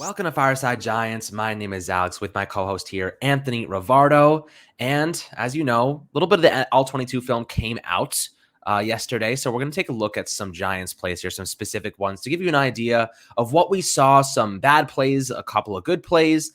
Welcome to Fireside Giants. My name is Alex with my co-host here, Anthony Rivardo. And as you know, a little bit of the All-22 film came out yesterday. So we're going to take a look at some Giants plays here, some specific ones to give you an idea of what we saw, some bad plays, a couple of good plays.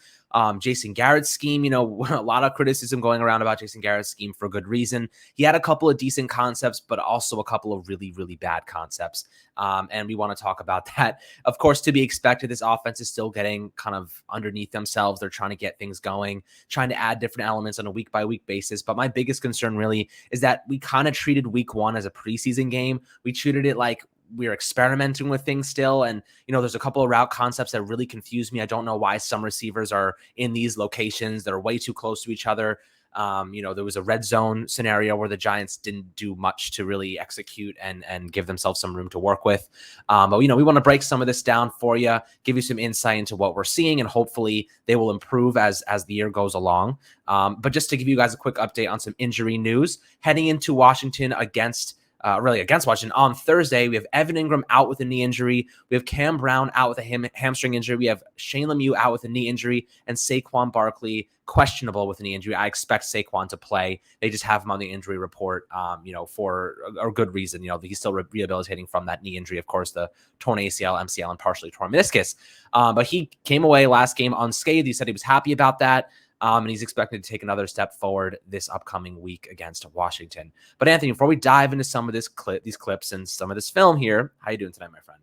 Jason Garrett's scheme, a lot of criticism going around about Jason Garrett's scheme for good reason. He had a couple of decent concepts, but also a couple of really, really bad concepts. And we want to talk about that. Of course, to be expected, this offense is still getting kind of underneath themselves. They're trying to get things going, trying to add different elements on a week-by-week basis. But my biggest concern really is that we kind of treated week one as a preseason game. We treated it like we're experimenting with things still. And, there's a couple of route concepts that really confuse me. I don't know why some receivers are in these locations that are way too close to each other. There was a red zone scenario where the Giants didn't do much to really execute and give themselves some room to work with. But we want to break some of this down for you, give you some insight into what we're seeing, and hopefully they will improve as the year goes along. But just to give you guys a quick update on some injury news, heading into Washington against Washington on Thursday, we have Evan Ingram out with a knee injury. We have Cam Brown out with a hamstring injury. We have Shane Lemieux out with a knee injury, and Saquon Barkley questionable with a knee injury. I expect Saquon to play. They just have him on the injury report, for a good reason. He's still rehabilitating from that knee injury. Of course, the torn ACL, MCL, and partially torn meniscus. But he came away last game unscathed. He said he was happy about that. And he's expected to take another step forward this upcoming week against Washington. But Anthony, before we dive into some of these clips and some of this film here, how you doing tonight, my friend?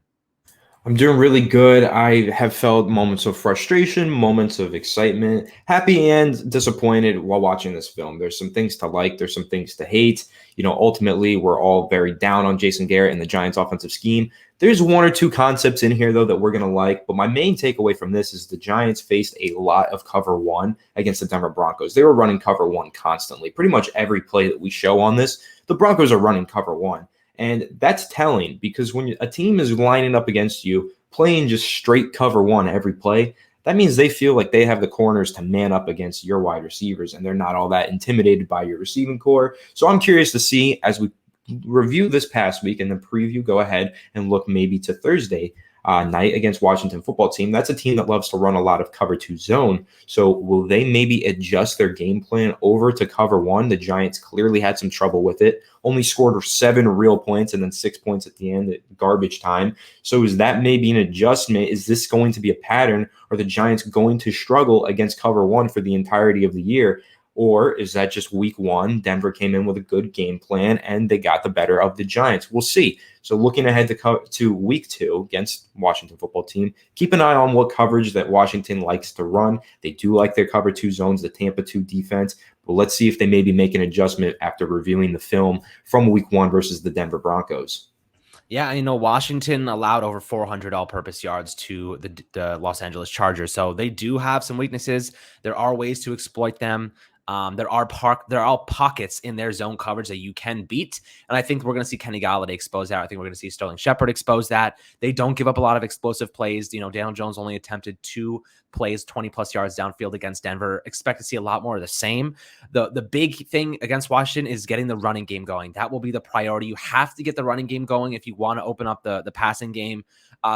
I'm doing really good. I have felt moments of frustration, moments of excitement, happy and disappointed while watching this film. There's some things to like. There's some things to hate. Ultimately, we're all very down on Jason Garrett and the Giants offensive scheme. There's one or two concepts in here, though, that we're going to like. But my main takeaway from this is the Giants faced a lot of cover one against the Denver Broncos. They were running cover one constantly. Pretty much every play that we show on this, the Broncos are running cover one. And that's telling because when a team is lining up against you, playing just straight cover one every play, that means they feel like they have the corners to man up against your wide receivers, and they're not all that intimidated by your receiving core. So I'm curious to see as we review this past week and then preview, go ahead and look maybe to Thursday night against Washington football team. That's a team that loves to run a lot of cover two zone. So will they maybe adjust their game plan over to cover one? The Giants clearly had some trouble with it, only scored 7 real points and then 6 points at the end at garbage time. So is that maybe an adjustment? Is this going to be a pattern? Are the Giants going to struggle against cover one for the entirety of the year? Or is that just week one? Denver came in with a good game plan and they got the better of the Giants. We'll see. So looking ahead to week 2 against Washington football team, keep an eye on what coverage that Washington likes to run. They do like their cover 2 zones, the Tampa 2 defense. But let's see if they maybe make an adjustment after reviewing the film from week 1 versus the Denver Broncos. Yeah, Washington allowed over 400 all-purpose yards to the Los Angeles Chargers. So they do have some weaknesses. There are ways to exploit them. There are pockets in their zone coverage that you can beat. And I think we're going to see Kenny Golladay expose that. I think we're going to see Sterling Shepard expose that. They don't give up a lot of explosive plays. Daniel Jones only attempted 2 plays, 20-plus yards downfield against Denver. Expect to see a lot more of the same. The big thing against Washington is getting the running game going. That will be the priority. You have to get the running game going if you want to open up the passing game.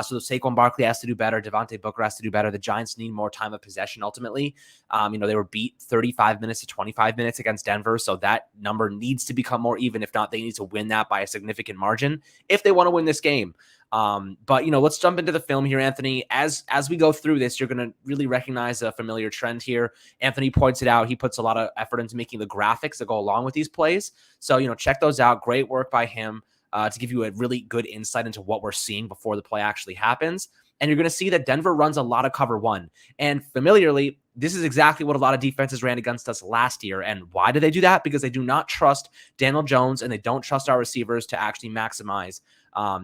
So Saquon Barkley has to do better. Devontae Booker has to do better. The Giants need more time of possession ultimately. They were beat 35 minutes to 25 minutes against Denver. So that number needs to become more even. If not, they need to win that by a significant margin if they want to win this game. But let's jump into the film here, Anthony. As we go through this, you're going to really recognize a familiar trend here. Anthony points it out. He puts a lot of effort into making the graphics that go along with these plays. So, check those out. Great work by him. To give you a really good insight into what we're seeing before the play actually happens. And you're going to see that Denver runs a lot of cover one. And familiarly, this is exactly what a lot of defenses ran against us last year. And why do they do that? Because they do not trust Daniel Jones and they don't trust our receivers to actually maximize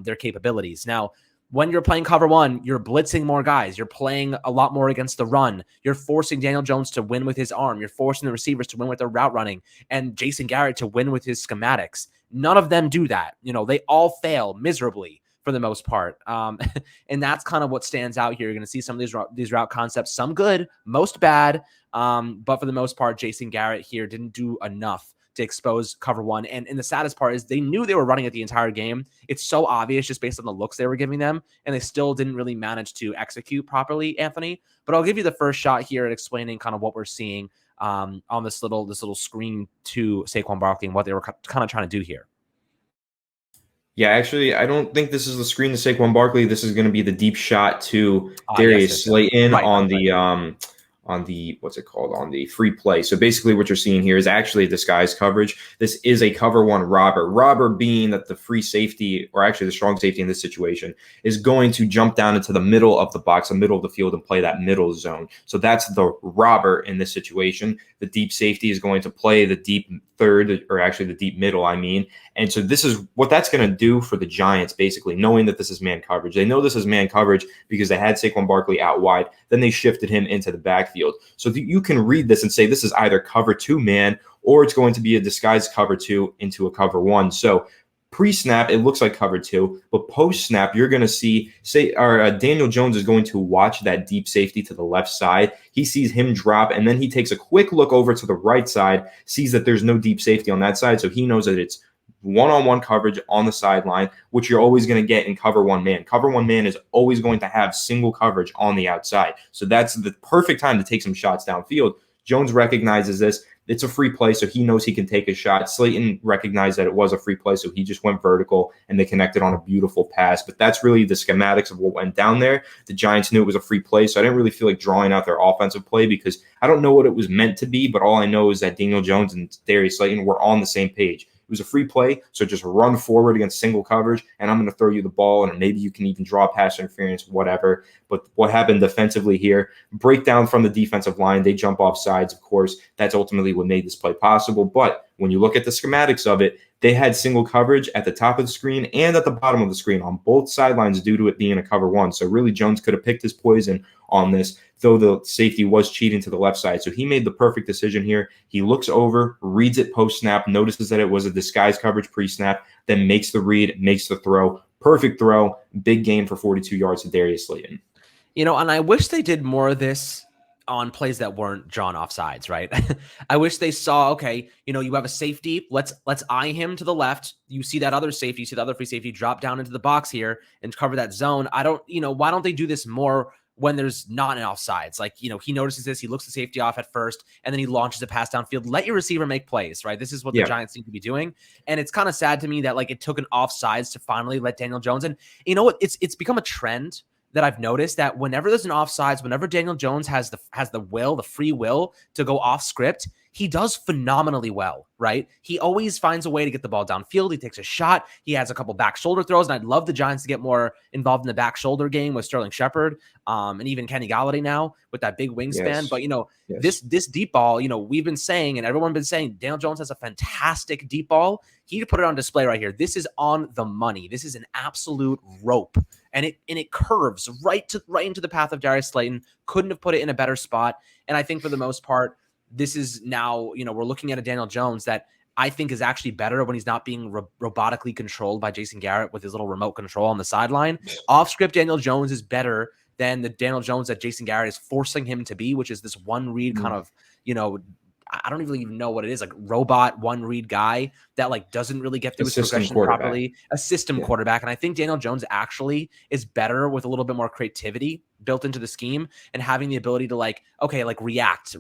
their capabilities. Now, when you're playing cover one, you're blitzing more guys. You're playing a lot more against the run. You're forcing Daniel Jones to win with his arm. You're forcing the receivers to win with their route running and Jason Garrett to win with his schematics. None of them do that. They all fail miserably for the most part. And that's kind of what stands out here. You're going to see some of these route concepts, some good, most bad. But for the most part, Jason Garrett here didn't do enough to expose cover one. And the saddest part is they knew they were running it the entire game. It's so obvious just based on the looks they were giving them, and they still didn't really manage to execute properly, Anthony. But I'll give you the first shot here at explaining kind of what we're seeing on this little screen to Saquon Barkley and what they were kind of trying to do here. Yeah, actually, I don't think this is the screen to Saquon Barkley. This is going to be the deep shot to Darius Slayton on the what's it called, on the free play. So basically what you're seeing here is actually disguised coverage. This is a cover one robber. Robber being that the free safety, or actually the strong safety in this situation, is going to jump down into the middle of the box, the middle of the field, and play that middle zone. So that's the robber in this situation. The deep safety is going to play the deep third, or actually the deep middle, I mean. And so this is what that's going to do for the Giants, basically, knowing that this is man coverage. They know this is man coverage because they had Saquon Barkley out wide. Then they shifted him into the backfield. So you can read this and say this is either cover two man, or it's going to be a disguised cover two into a cover one. So pre-snap, it looks like cover two, but post-snap, you're going to see, Daniel Jones is going to watch that deep safety to the left side. He sees him drop, and then he takes a quick look over to the right side, sees that there's no deep safety on that side, so he knows that it's one-on-one coverage on the sideline, which you're always going to get in cover one man. Cover one man is always going to have single coverage on the outside. So that's the perfect time to take some shots downfield. Jones recognizes this. It's a free play, so he knows he can take a shot. Slayton recognized that it was a free play, so he just went vertical, and they connected on a beautiful pass. But that's really the schematics of what went down there. The Giants knew it was a free play, so I didn't really feel like drawing out their offensive play because I don't know what it was meant to be, but all I know is that Daniel Jones and Darius Slayton were on the same page. It was a free play, so just run forward against single coverage, and I'm going to throw you the ball, and maybe you can even draw pass interference, whatever. But what happened defensively here, breakdown from the defensive line, they jump off sides, of course. That's ultimately what made this play possible. But when you look at the schematics of it, they had single coverage at the top of the screen and at the bottom of the screen on both sidelines due to it being a cover one. So really Jones could have picked his poison on this, though the safety was cheating to the left side. So he made the perfect decision here. He looks over, reads it post-snap, notices that it was a disguised coverage pre-snap, then makes the read, makes the throw. Perfect throw, big gain for 42 yards to Darius Slayton. You know, and I wish they did more of this on plays that weren't drawn offsides, right? I wish they saw, okay, you know, you have a safety. Let's eye him to the left. You see that other safety, you see the other free safety drop down into the box here and cover that zone. Why don't they do this more when there's not an offsides? Like, you know, he notices this, he looks the safety off at first, and then he launches a pass downfield. Let your receiver make plays, right? This is what the Giants need to be doing. And it's kind of sad to me that like it took an offsides to finally let Daniel Jones in. You know what? It's become a trend that I've noticed that whenever there's an offsides, whenever Daniel Jones has the free will to go off script, he does phenomenally well, right? He always finds a way to get the ball downfield. He takes a shot. He has a couple back shoulder throws, and I'd love the Giants to get more involved in the back shoulder game with Sterling Shepard, and even Kenny Galladay now with that big wingspan. Yes. But, you know, this deep ball, you know, we've been saying, and everyone's been saying, Daniel Jones has a fantastic deep ball. He put it on display right here. This is on the money. This is an absolute rope. And it curves right into the path of Darius Slayton. Couldn't have put it in a better spot. And I think for the most part, this is now, you know, we're looking at a Daniel Jones that I think is actually better when he's not being robotically controlled by Jason Garrett with his little remote control on the sideline. Off script, Daniel Jones is better than the Daniel Jones that Jason Garrett is forcing him to be, which is this one read kind of, you know, I don't even know what it is, like robot one read guy that like doesn't really get through his progression properly, a system quarterback. And I think Daniel Jones actually is better with a little bit more creativity built into the scheme and having the ability to like, okay, like react.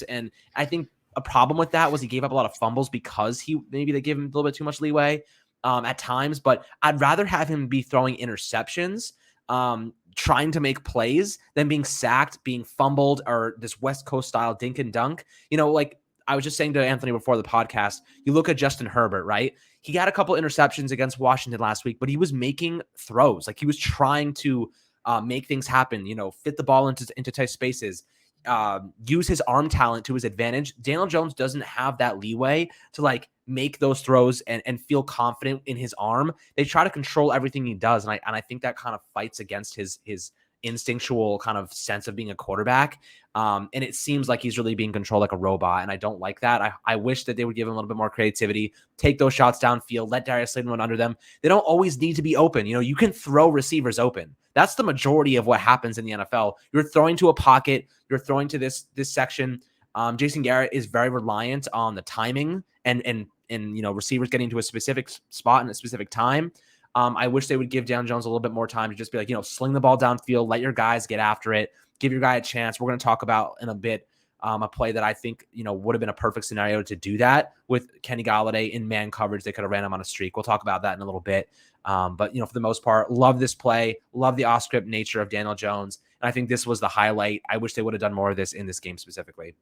And I think a problem with that was he gave up a lot of fumbles because they gave him a little bit too much leeway at times, but I'd rather have him be throwing interceptions, trying to make plays than being sacked, being fumbled, or this West Coast style dink and dunk. You know, like I was just saying to Anthony before the podcast, you look at Justin Herbert, right? He got a couple interceptions against Washington last week, but he was making throws. Like he was trying to make things happen, you know, fit the ball into tight spaces, use his arm talent to his advantage. Daniel Jones doesn't have that leeway to like make those throws and feel confident in his arm. They try to control everything he does. And I think that kind of fights against his instinctual kind of sense of being a quarterback. And it seems like he's really being controlled like a robot. And I don't like that. I wish that they would give him a little bit more creativity, take those shots downfield, let Darius Slayton run under them. They don't always need to be open. You know, you can throw receivers open. That's the majority of what happens in the NFL. You're throwing to a pocket. You're throwing to this section. Jason Garrett is very reliant on the timing and receivers getting to a specific spot in a specific time. I wish they would give Dan Jones a little bit more time to just be like, sling the ball downfield, let your guys get after it, give your guy a chance. We're going to talk about in a bit a play that I think, would have been a perfect scenario to do that with Kenny Golladay in man coverage. They could have ran him on a streak. We'll talk about that in a little bit. But for the most part, love this play, love the off-script nature of Daniel Jones. And I think this was the highlight. I wish they would have done more of this in this game specifically.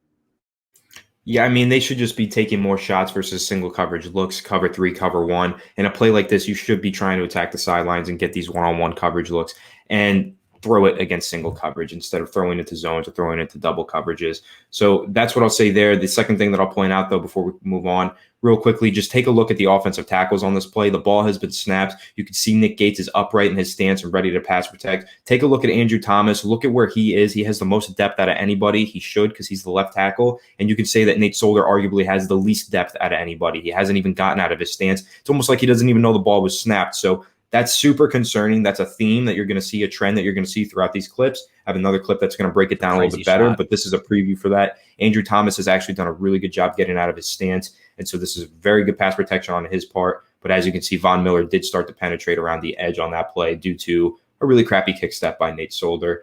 Yeah, I mean, they should just be taking more shots versus single coverage looks, cover 3, cover 1. In a play like this, you should be trying to attack the sidelines and get these one-on-one coverage looks and throw it against single coverage instead of throwing it to zones or throwing it to double coverages. So that's what I'll say there. The second thing that I'll point out, though, before we move on real quickly, just take a look at the offensive tackles on this play. The ball has been snapped. You can see Nick Gates is upright in his stance and ready to pass protect. Take a look at Andrew Thomas. Look at where he is. He has the most depth out of anybody. He should, because he's the left tackle. And you can say that Nate Solder arguably has the least depth out of anybody. He hasn't even gotten out of his stance. It's almost like he doesn't even know the ball was snapped. So that's super concerning. That's a theme that you're going to see, a trend that you're going to see throughout these clips. I have another clip that's going to break it down a little bit better, but this is a preview for that. Andrew Thomas has actually done a really good job getting out of his stance, and so this is very good pass protection on his part. But as you can see, Von Miller did start to penetrate around the edge on that play due to a really crappy kick step by Nate Solder.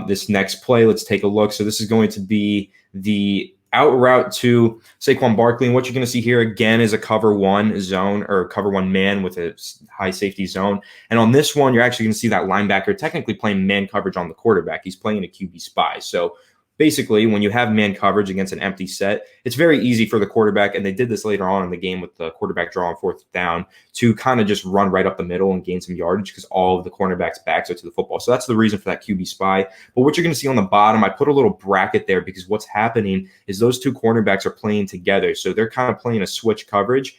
This next play, let's take a look. So this is going to be the out route to Saquon Barkley. And what you're going to see here again is a cover 1 zone or cover 1 man with a high safety zone. And on this one, you're actually going to see that linebacker technically playing man coverage on the quarterback. He's playing a QB spy. So basically, when you have man coverage against an empty set, it's very easy for the quarterback, and they did this later on in the game with the quarterback draw on 4th down, to kind of just run right up the middle and gain some yardage because all of the cornerbacks' backs are to the football. So that's the reason for that QB spy. But what you're going to see on the bottom, I put a little bracket there because what's happening is those two cornerbacks are playing together. So they're kind of playing a switch coverage.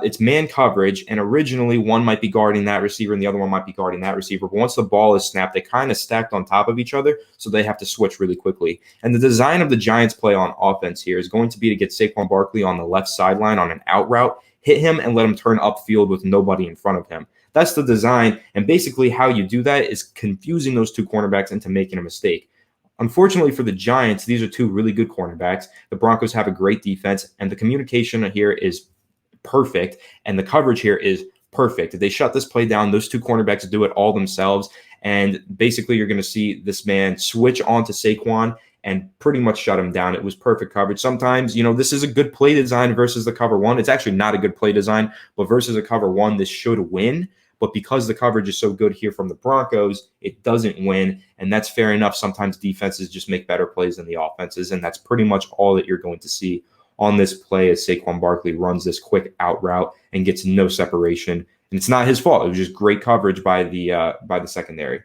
It's man coverage, and originally one might be guarding that receiver and the other one might be guarding that receiver. But once the ball is snapped, they kind of stacked on top of each other, so they have to switch really quickly. And the design of the Giants' play on offense here is going to be to get Saquon Barkley on the left sideline on an out route, hit him, and let him turn upfield with nobody in front of him. That's the design, and basically how you do that is confusing those two cornerbacks into making a mistake. Unfortunately for the Giants, these are two really good cornerbacks. The Broncos have a great defense, and the communication here is perfect, and the coverage here is perfect. If they shut this play down, those two cornerbacks do it all themselves, and basically you're going to see this man switch onto Saquon and pretty much shut him down. It was perfect coverage. Sometimes, this is a good play design versus the cover 1. It's actually not a good play design, but versus a cover 1, this should win. But because the coverage is so good here from the Broncos, it doesn't win, and that's fair enough. Sometimes defenses just make better plays than the offenses, and that's pretty much all that you're going to see on this play as Saquon Barkley runs this quick out route and gets no separation. And it's not his fault. It was just great coverage by the secondary.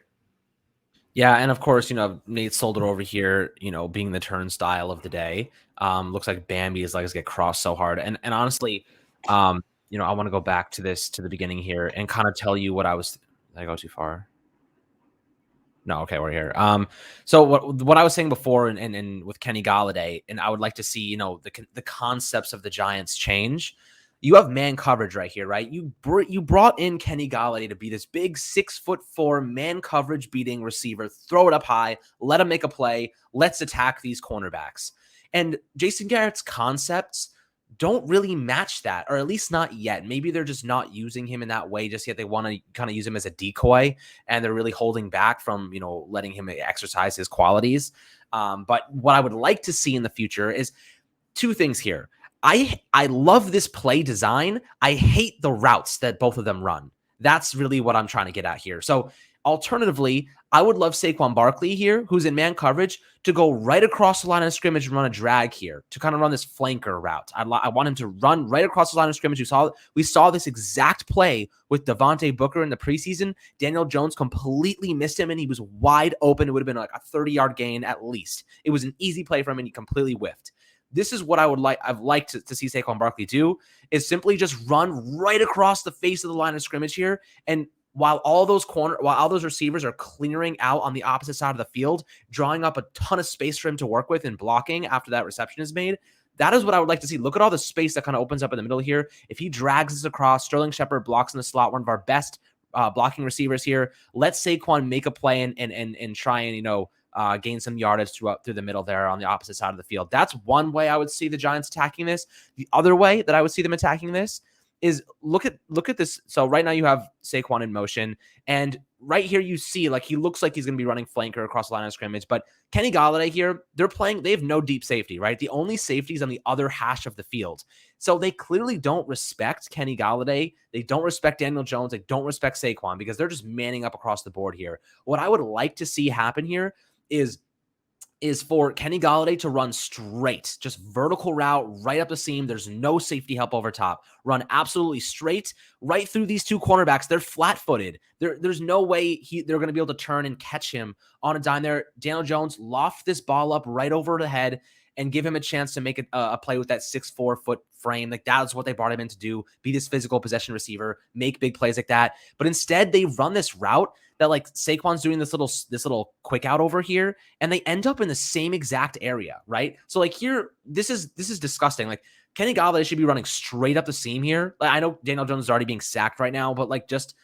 Yeah, and of course, Nate Solder over here, being the turnstile of the day. Looks like Bambi's legs get crossed so hard. And honestly, I want to go back to the beginning here and kind of tell you what did I go too far? No, okay, we're here. So what I was saying before, and with Kenny Golladay, and I would like to see, the concepts of the Giants change. You have man coverage right here, right? You brought in Kenny Golladay to be this big 6'4" man coverage beating receiver. Throw it up high, let him make a play. Let's attack these cornerbacks. And Jason Garrett's concepts don't really match that, or at least not yet. Maybe they're just not using him in that way just yet. They want to kind of use him as a decoy, and they're really holding back from, letting him exercise his qualities. But what I would like to see in the future is two things here. I love this play design. I hate the routes that both of them run. That's really what I'm trying to get at here. So alternatively, I would love Saquon Barkley here, who's in man coverage, to go right across the line of scrimmage and run a drag here to kind of run this flanker route. I want him to run right across the line of scrimmage. We saw this exact play with Devontae Booker in the preseason. Daniel Jones completely missed him, and he was wide open. It would have been like a 30-yard gain at least. It was an easy play for him, and he completely whiffed. This is what I've liked to see Saquon Barkley do, is simply just run right across the face of the line of scrimmage here. And while all those receivers are clearing out on the opposite side of the field, drawing up a ton of space for him to work with and blocking after that reception is made, that is what I would like to see. Look at all the space that kind of opens up in the middle here. If he drags this across, Sterling Shepard blocks in the slot, one of our best blocking receivers here. Let Saquon make a play and try and, gain some yardage through the middle there on the opposite side of the field. That's one way I would see the Giants attacking this. The other way that I would see them attacking this is look at this. So right now you have Saquon in motion, and right here you see like he looks like he's going to be running flanker across the line of scrimmage. But Kenny Golladay here, they have no deep safety, right? The only safety is on the other hash of the field. So they clearly don't respect Kenny Golladay. They don't respect Daniel Jones. They don't respect Saquon because they're just manning up across the board here. What I would like to see happen here is for Kenny Golladay to run straight, just vertical route right up the seam. There's no safety help over top. Run absolutely straight right through these two cornerbacks. They're flat-footed. There's no way they're going to be able to turn and catch him on a dime there. Daniel Jones loft this ball up right over the head and give him a chance to make a play with that 6'4" foot frame. Like that's what they brought him in to do, be this physical possession receiver, make big plays like that. But instead they run this route that like Saquon's doing this little quick out over here, and they end up in the same exact area, right? So like here, this is disgusting. Like Kenny Golladay should be running straight up the seam here. Like, I know Daniel Jones is already being sacked right now, but like just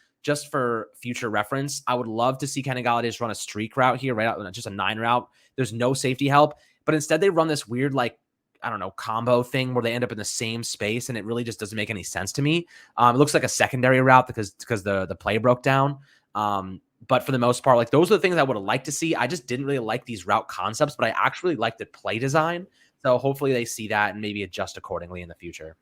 for future reference, I would love to see Kenny Golladay just run a streak route here, right out, just a 9 route. There's no safety help, but instead they run this weird like, I don't know, combo thing where they end up in the same space, and it really just doesn't make any sense to me. It looks like a secondary route because the play broke down. But for the most part, like those are the things I would have liked to see. I just didn't really like these route concepts, but I actually like the play design. So hopefully they see that and maybe adjust accordingly in the future.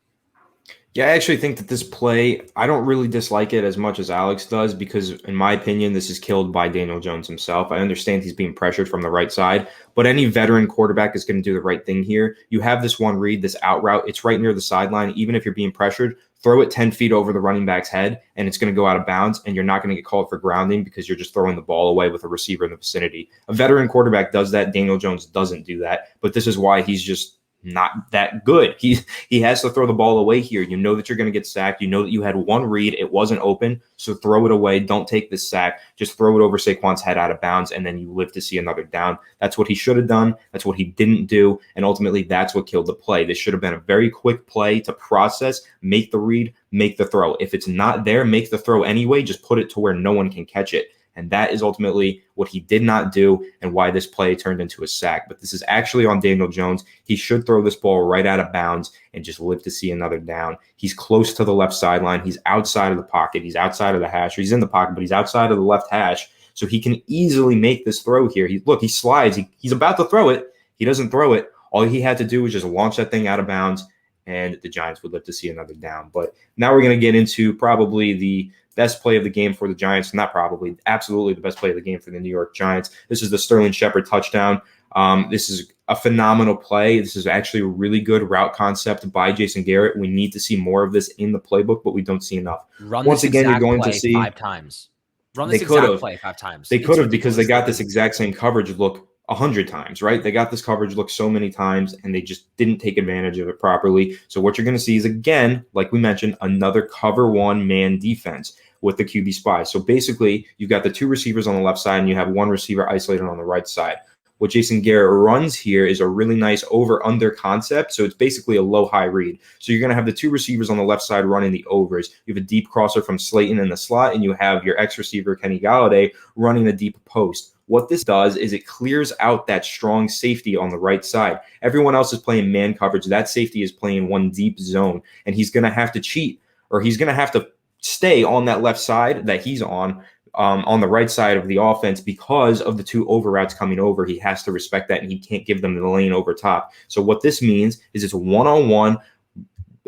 Yeah, I actually think that this play, I don't really dislike it as much as Alex does because, in my opinion, this is killed by Daniel Jones himself. I understand he's being pressured from the right side, but any veteran quarterback is going to do the right thing here. You have this one read, this out route. It's right near the sideline. Even if you're being pressured, throw it 10 feet over the running back's head, and it's going to go out of bounds, and you're not going to get called for grounding because you're just throwing the ball away with a receiver in the vicinity. A veteran quarterback does that. Daniel Jones doesn't do that, but this is why he's just not that good. He has to throw the ball away here. You know that you're going to get sacked. You know that you had one read. It wasn't open. So throw it away. Don't take this sack. Just throw it over Saquon's head out of bounds, and then you live to see another down. That's what he should have done. That's what he didn't do. And ultimately, that's what killed the play. This should have been a very quick play to process, make the read, make the throw. If it's not there, make the throw anyway. Just put it to where no one can catch it. And that is ultimately what he did not do and why this play turned into a sack. But this is actually on Daniel Jones. He should throw this ball right out of bounds and just live to see another down. He's close to the left sideline. He's outside of the pocket. He's outside of the hash. He's in the pocket, but he's outside of the left hash. So he can easily make this throw here. He slides. He's about to throw it. He doesn't throw it. All he had to do was just launch that thing out of bounds, and the Giants would live to see another down. But now we're going to get into probably the best play of the game for the Giants. Not probably, absolutely the best play of the game for the New York Giants. This is the Sterling Shepard touchdown. This is a phenomenal play. This is actually a really good route concept by Jason Garrett. We need to see more of this in the playbook, but we don't see enough. Once again, you're going to see 5 times. Run this exact play 5 times. They could have because they got this exact same coverage look 100 times, right? They got this coverage look so many times, and they just didn't take advantage of it properly. So what you're going to see is, again, like we mentioned, another cover 1 man defense with the QB spy. So basically, you've got the 2 receivers on the left side, and you have 1 receiver isolated on the right side. What Jason Garrett runs here is a really nice over-under concept. So it's basically a low-high read. So you're going to have the 2 receivers on the left side running the overs. You have a deep crosser from Slayton in the slot, and you have your ex-receiver, Kenny Golladay, running the deep post. What this does is it clears out that strong safety on the right side. Everyone else is playing man coverage. That safety is playing 1 deep zone, and he's going to have to cheat, or he's going to have to stay on that left side that he's on the right side of the offense because of the 2 over routes coming over. He has to respect that, and he can't give them the lane over top. So what this means is it's a one-on-one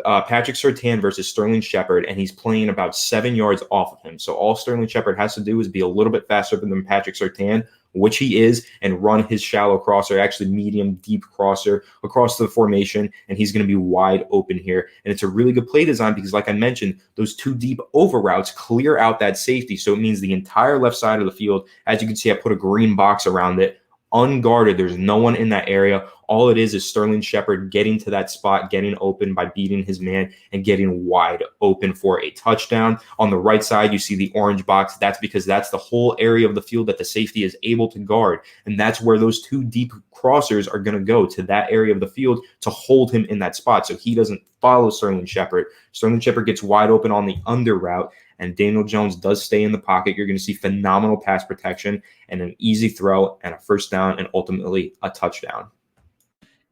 Patrick Surtain versus Sterling Shepard, and he's playing about 7 yards off of him. So all Sterling Shepard has to do is be a little bit faster than Patrick Surtain, which he is, and run his shallow crosser, actually medium deep crosser across the formation, and he's going to be wide open here. And it's a really good play design because, like I mentioned, those 2 deep over routes clear out that safety. So it means the entire left side of the field, as you can see, I put a green box around it, unguarded. There's no one in that area. All it is Sterling Shepard getting to that spot, getting open by beating his man and getting wide open for a touchdown. On the right side, you see the orange box. That's because that's the whole area of the field that the safety is able to guard. And that's where those 2 deep crossers are going to go, to that area of the field to hold him in that spot so he doesn't follow Sterling Shepard. Sterling Shepard gets wide open on the under route. and Daniel Jones does stay in the pocket, you're going to see phenomenal pass protection and an easy throw and a first down and ultimately a touchdown.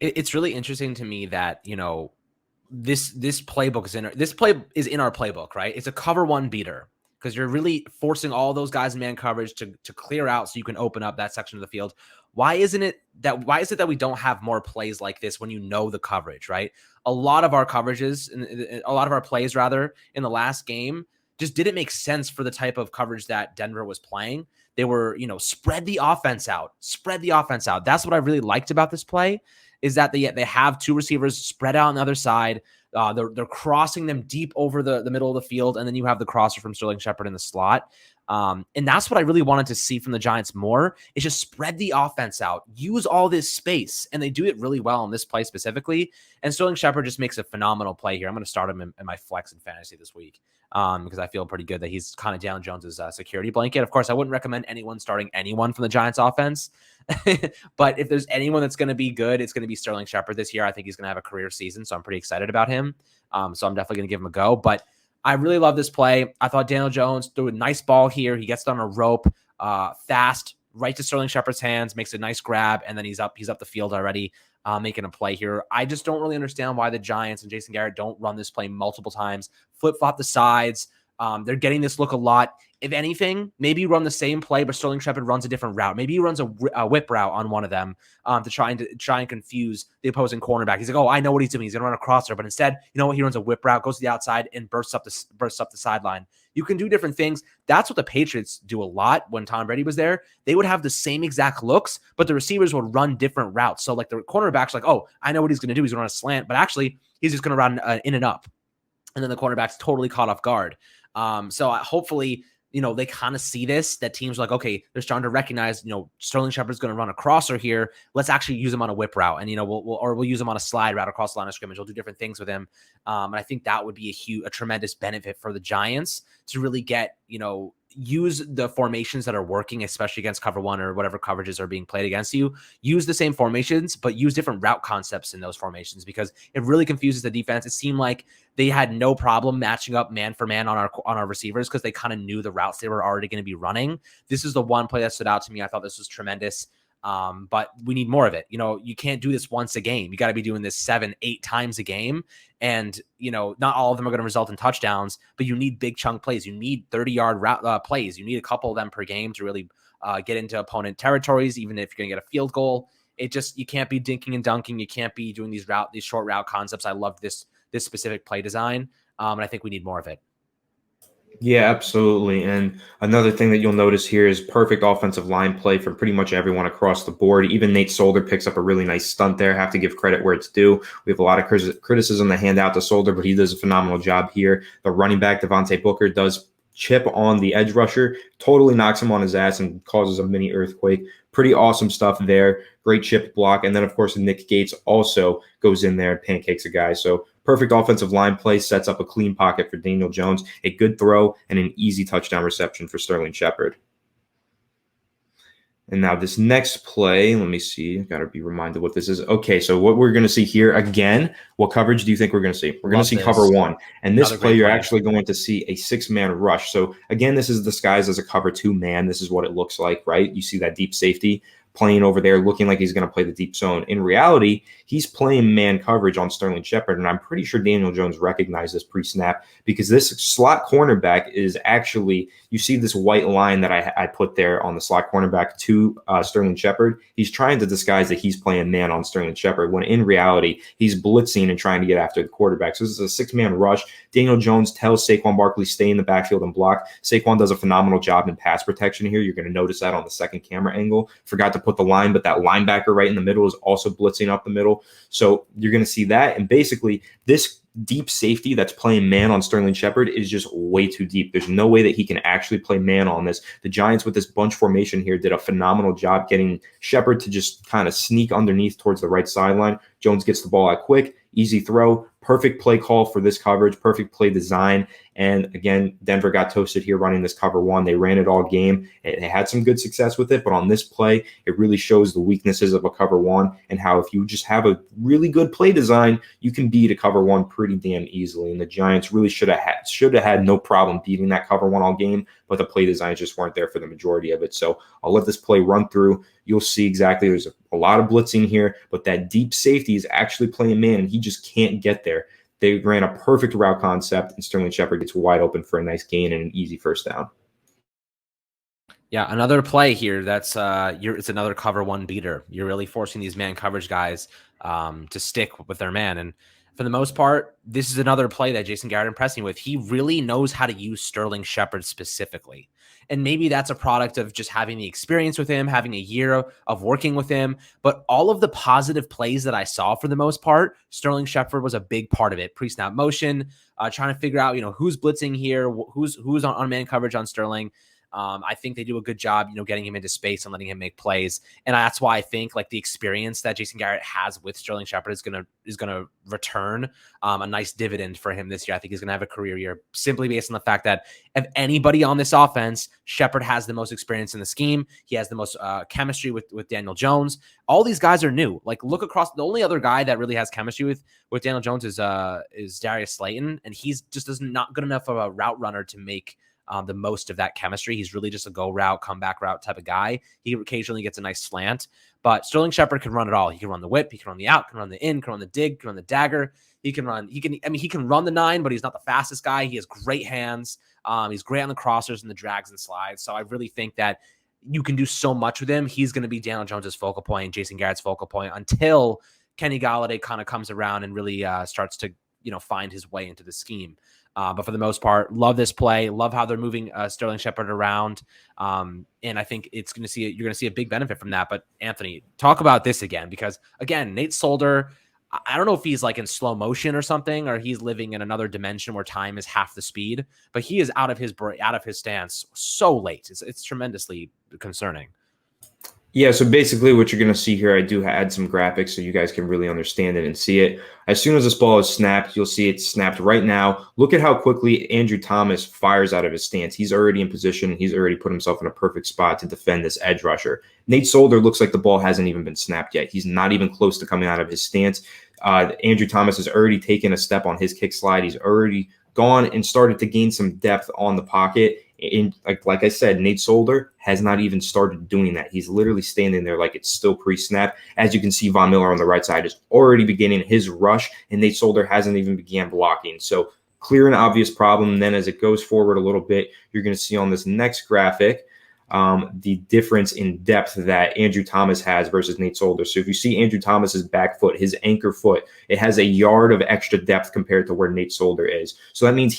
It's really interesting to me that, this playbook is in our playbook, right? It's a cover one beater because you're really forcing all those guys in man coverage to clear out so you can open up that section of the field. Why is it that we don't have more plays like this when you know the coverage, right? A lot of our coverages, a lot of our plays rather in the last game just didn't make sense for the type of coverage that Denver was playing. They were, spread the offense out. That's what I really liked about this play, is that they have two receivers spread out on the other side. They're crossing them deep over the middle of the field, and then you have the crosser from Sterling Shepard in the slot. And that's what I really wanted to see from the Giants more, is just spread the offense out, use all this space, and they do it really well in this play specifically. And Sterling Shepard just makes a phenomenal play here. I'm going to start him in my flex and fantasy this week because I feel pretty good that he's kind of Daniel Jones's security blanket. Of course, I wouldn't recommend anyone starting anyone from the Giants offense, but if there's anyone that's going to be good, it's going to be Sterling Shepard this year. I think he's going to have a career season, so I'm pretty excited about him. So I'm definitely going to give him a go, but I really love this play. I thought Daniel Jones threw a nice ball here. He gets it on a rope, fast, right to Sterling Shepard's hands, makes a nice grab, and then he's up the field already, making a play here. I just don't really understand why the Giants and Jason Garrett don't run this play multiple times, flip-flop the sides. They're getting this look a lot. If anything, maybe you run the same play, but Sterling Shepard runs a different route. Maybe he runs a whip route on one of them to try and confuse the opposing cornerback. He's like, oh, I know what he's doing. He's going to run a crosser, but instead, you know what? He runs a whip route, goes to the outside, and bursts up the sideline. You can do different things. That's what the Patriots do a lot when Tom Brady was there. They would have the same exact looks, but the receivers would run different routes. So like the cornerback's like, oh, I know what he's going to do. He's going to run a slant, but actually he's just going to run in and up. And then the cornerback's totally caught off guard. So hopefully, they kind of see this, that teams are like, okay, they're starting to recognize, Sterling Shepard's going to run a crosser here. Let's actually use him on a whip route. And, we'll use him on a slide route across the line of scrimmage. We'll do different things with him. And I think that would be a tremendous benefit for the Giants to really get, use the formations that are working, especially against cover one or whatever coverages are being played against you. Use the same formations, but use different route concepts in those formations because it really confuses the defense. It seemed like they had no problem matching up man for man on our receivers because they kind of knew the routes they were already going to be running. This is the one play that stood out to me. I thought this was tremendous. But we need more of it. You can't do this once a game. You got to be doing this 7-8 times a game. And, not all of them are going to result in touchdowns, but you need big chunk plays. You need 30-yard route plays. You need a couple of them per game to really get into opponent territories, even if you're going to get a field goal. You can't be dinking and dunking. You can't be doing these short route concepts. I love this specific play design. And I think we need more of it. Yeah, absolutely. And another thing that you'll notice here is perfect offensive line play from pretty much everyone across the board. Even Nate Solder picks up a really nice stunt there. Have to give credit where it's due. We have a lot of criticism to hand out to Solder, but he does a phenomenal job here. The running back, Devontae Booker, does chip on the edge rusher, totally knocks him on his ass and causes a mini earthquake. Pretty awesome stuff there. Great chip block. And then, of course, Nick Gates also goes in there and pancakes a guy. So perfect offensive line play, sets up a clean pocket for Daniel Jones, a good throw, and an easy touchdown reception for Sterling Shepard. And now this next play, let me see. I've got to be reminded what this is. Okay, so what we're going to see here again, what coverage do you think we're going to see? We're going to see cover one. And this play, you're actually going to see a 6-man rush. So again, this is disguised as a cover 2-man. This is what it looks like, right? You see that deep safety playing over there, looking like he's going to play the deep zone. In reality, he's playing man coverage on Sterling Shepard, and I'm pretty sure Daniel Jones recognized this pre-snap because this slot cornerback is actually, you see this white line that I put there on the slot cornerback to Sterling Shepard. He's trying to disguise that he's playing man on Sterling Shepard, when in reality, he's blitzing and trying to get after the quarterback. So this is a 6-man rush. Daniel Jones tells Saquon Barkley, stay in the backfield and block. Saquon does a phenomenal job in pass protection here. You're going to notice that on the second camera angle. Forgot to put the line, but that linebacker right in the middle is also blitzing up the middle. So you're going to see that. And basically, this deep safety that's playing man on Sterling Shepard is just way too deep. There's no way that he can actually play man on this. The Giants with this bunch formation here did a phenomenal job getting Shepard to just kind of sneak underneath towards the right sideline. Jones gets the ball out quick, easy throw, perfect play call for this coverage, perfect play design. And again, Denver got toasted here running this cover one. They ran it all game. They had some good success with it, but on this play, it really shows the weaknesses of a cover one and how if you just have a really good play design, you can beat a cover one pretty damn easily. And the Giants really should have had no problem beating that cover one all game, but the play designs just weren't there for the majority of it. So I'll let this play run through. You'll see exactly there's a lot of blitzing here, but that deep safety is actually playing man, and he just can't get there. They ran a perfect route concept, and Sterling Shepard gets wide open for a nice gain and an easy first down. Yeah, another play here that's it's another cover one beater. You're really forcing these man coverage guys to stick with their man. And for the most part, this is another play that Jason Garrett impressed me with. He really knows how to use Sterling Shepard specifically. And maybe that's a product of just having the experience with him, having a year of working with him. But all of the positive plays that I saw for the most part, Sterling Shepard was a big part of it. Pre-snap motion, trying to figure out, who's blitzing here, who's on man coverage on Sterling. I think they do a good job, getting him into space and letting him make plays. And that's why I think like the experience that Jason Garrett has with Sterling Shepard is gonna return a nice dividend for him this year. I think he's gonna have a career year simply based on the fact that of anybody on this offense, Shepard has the most experience in the scheme. He has the most chemistry with Daniel Jones. All these guys are new. Like look across. The only other guy that really has chemistry with Daniel Jones is Darius Slayton, and he's just not good enough of a route runner to make the most of that chemistry. He's really just a go route, comeback route type of guy. He occasionally gets a nice slant, but Sterling Shepard can run it all. He can run the whip, he can run the out, can run the in, can run the dig, can run the dagger. He can run the 9, but he's not the fastest guy. He has great hands. He's great on the crossers and the drags and slides. So I really think that you can do so much with him. He's going to be Daniel Jones's focal point, Jason Garrett's focal point until Kenny Golladay kind of comes around and really starts to, find his way into the scheme. But for the most part, love this play. Love how they're moving Sterling Shepard around. And I think you're going to see a big benefit from that. But Anthony, talk about this again, because again, Nate Solder, I don't know if he's like in slow motion or something, or he's living in another dimension where time is half the speed, but he is out of his stance so late. It's tremendously concerning. Yeah, so basically what you're going to see here, I do add some graphics so you guys can really understand it and see it. As soon as this ball is snapped, you'll see it snapped right now. Look at how quickly Andrew Thomas fires out of his stance. He's already in position, and he's already put himself in a perfect spot to defend this edge rusher. Nate Solder looks like the ball hasn't even been snapped yet. He's not even close to coming out of his stance. Andrew Thomas has already taken a step on his kick slide. He's already gone and started to gain some depth on the pocket. Like I said, Nate Solder has not even started doing that. He's literally standing there like it's still pre-snap. As you can see, Von Miller on the right side is already beginning his rush, and Nate Solder hasn't even began blocking. So clear and obvious problem. And then as it goes forward a little bit, you're going to see on this next graphic the difference in depth that Andrew Thomas has versus Nate Solder. So if you see Andrew Thomas's back foot, his anchor foot, it has a yard of extra depth compared to where Nate Solder is. So that means